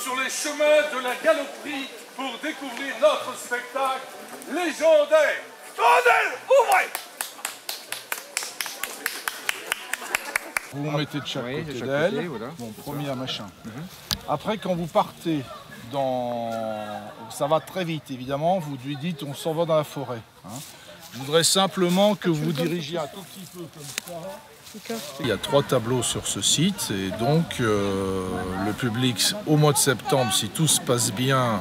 sur les chemins de la galoperie pour découvrir notre spectacle légendaire. Bordel, ouvrez! Vous vous mettez de chaque côté d'elle, voilà. Bon, premier machin. Après, quand vous partez ça va très vite, évidemment, vous lui dites on s'en va dans la forêt. Hein. Je voudrais simplement que vous dirigiez un tout petit peu comme ça. Il y a 3 tableaux sur ce site et donc le public, au mois de septembre, si tout se passe bien,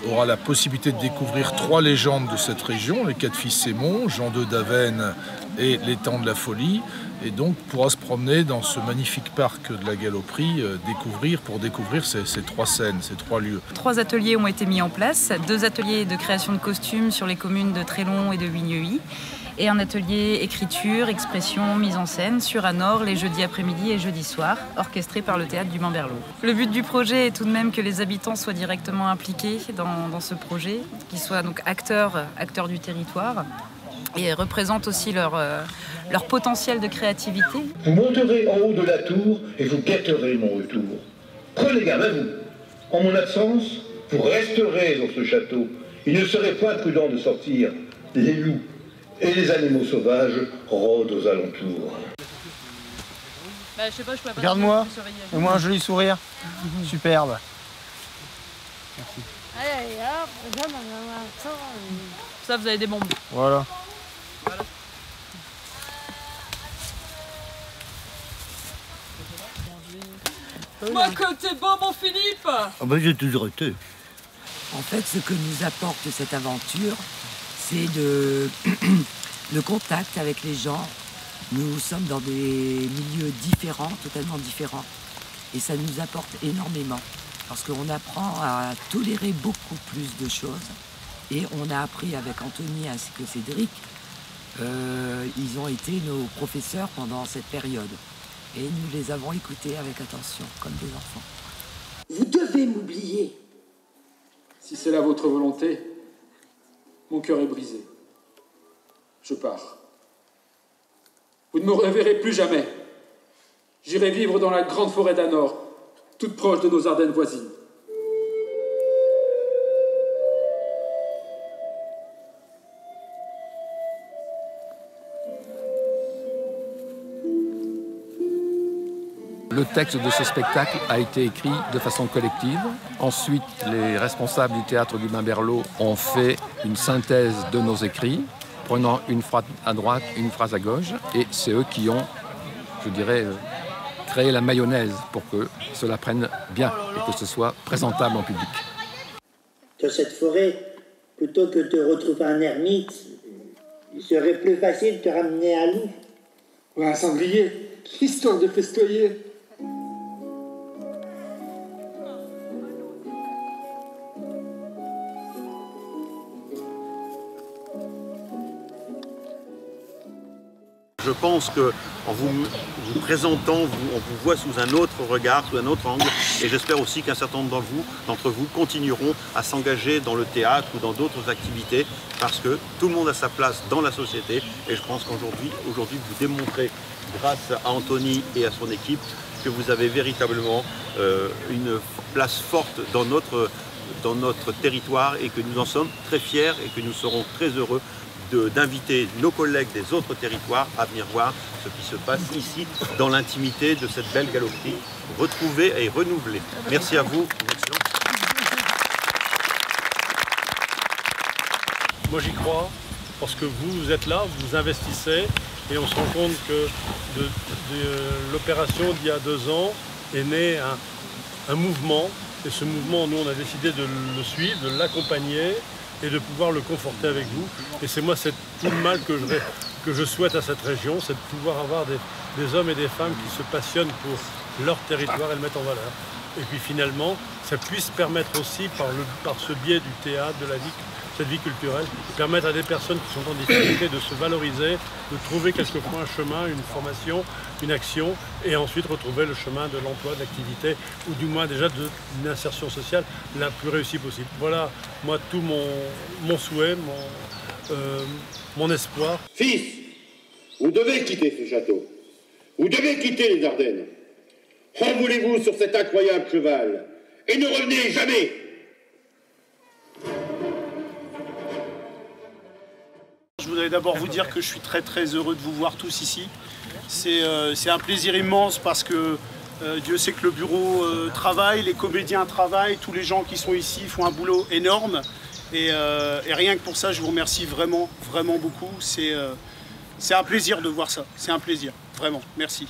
aura la possibilité de découvrir 3 légendes de cette région, les 4 fils Sémon, Jean II d'Avesnes et l'étang de la Folie, et donc pourra se promener dans ce magnifique parc de la Galoperie, pour découvrir ces 3 scènes, ces 3 lieux. 3 ateliers ont été mis en place, 2 ateliers de création de costumes sur les communes de Trélon et de Vigneuil, et un atelier écriture, expression, mise en scène sur Anor les jeudis après-midi et jeudis soirs, orchestré par le théâtre du Mamberlot. Le but du projet est tout de même que les habitants soient directement impliqués dans ce projet, qu'ils soient donc acteurs du territoire et représentent aussi leur potentiel de créativité. Vous monterez en haut de la tour et vous guetterez mon retour. Prenez garde à vous. En mon absence, vous resterez dans ce château. Il ne serait pas prudent de sortir. Les loups et les animaux sauvages rôdent aux alentours. Bah, je sais pas, je pourrais pas. Regarde-moi, fais-moi un joli sourire. Superbe. Merci. Ça, vous avez des bombes. Voilà. Moi, que t'es beau, mon Philippe! Ah ben, j'ai toujours été. En fait, ce que nous apporte cette aventure, c'est le contact avec les gens. Nous sommes dans des milieux différents, totalement différents. Et ça nous apporte énormément. Parce qu'on apprend à tolérer beaucoup plus de choses. Et on a appris avec Anthony ainsi que Cédric. Ils ont été nos professeurs pendant cette période. Et nous les avons écoutés avec attention, comme des enfants. Vous devez m'oublier. Si c'est là votre volonté, mon cœur est brisé. Je pars. Vous ne me reverrez plus jamais. J'irai vivre dans la grande forêt d'Anor, toute proche de nos Ardennes voisines. Le texte de ce spectacle a été écrit de façon collective. Ensuite, les responsables du théâtre du Mamberlot ont fait une synthèse de nos écrits, prenant une phrase à droite, une phrase à gauche, et c'est eux qui ont, je dirais, créé la mayonnaise pour que cela prenne bien et que ce soit présentable en public. Dans cette forêt, plutôt que de te retrouver un ermite, il serait plus facile de te ramener un loup. Ou un sanglier, histoire de festoyer. Je pense qu'en vous présentant, on vous voit sous un autre regard, sous un autre angle. Et j'espère aussi qu'un certain nombre d'entre vous continueront à s'engager dans le théâtre ou dans d'autres activités parce que tout le monde a sa place dans la société. Et je pense qu'aujourd'hui, vous démontrez, grâce à Anthony et à son équipe, que vous avez véritablement une place forte dans notre territoire et que nous en sommes très fiers et que nous serons très heureux d'inviter nos collègues des autres territoires à venir voir ce qui se passe ici, dans l'intimité de cette belle galoperie, retrouvée et renouvelée. Merci à vous. Moi j'y crois, parce que vous êtes là, vous investissez, et on se rend compte que de l'opération d'il y a 2 ans est né un mouvement, et ce mouvement, nous on a décidé de le suivre, de l'accompagner, et de pouvoir le conforter avec vous. Et c'est moi tout le mal que je souhaite à cette région, c'est de pouvoir avoir des hommes et des femmes qui se passionnent pour leur territoire et le mettent en valeur. Et puis finalement, ça puisse permettre aussi, par ce biais du théâtre, de cette vie culturelle, permettre à des personnes qui sont en difficulté de se valoriser, de trouver quelquefois un chemin, une formation, une action, et ensuite retrouver le chemin de l'emploi, de l'activité, ou du moins déjà d'une insertion sociale la plus réussie possible. Voilà, moi, tout mon souhait, mon espoir. Fils, vous devez quitter ce château. Vous devez quitter les Ardennes. Envolez-vous sur cet incroyable cheval et ne revenez jamais. Je voudrais d'abord vous dire que je suis très heureux de vous voir tous ici. C'est un plaisir immense parce que Dieu sait que le bureau travaille, les comédiens travaillent, tous les gens qui sont ici font un boulot énorme. Et rien que pour ça, je vous remercie vraiment beaucoup. C'est un plaisir de voir ça, c'est un plaisir, vraiment, merci.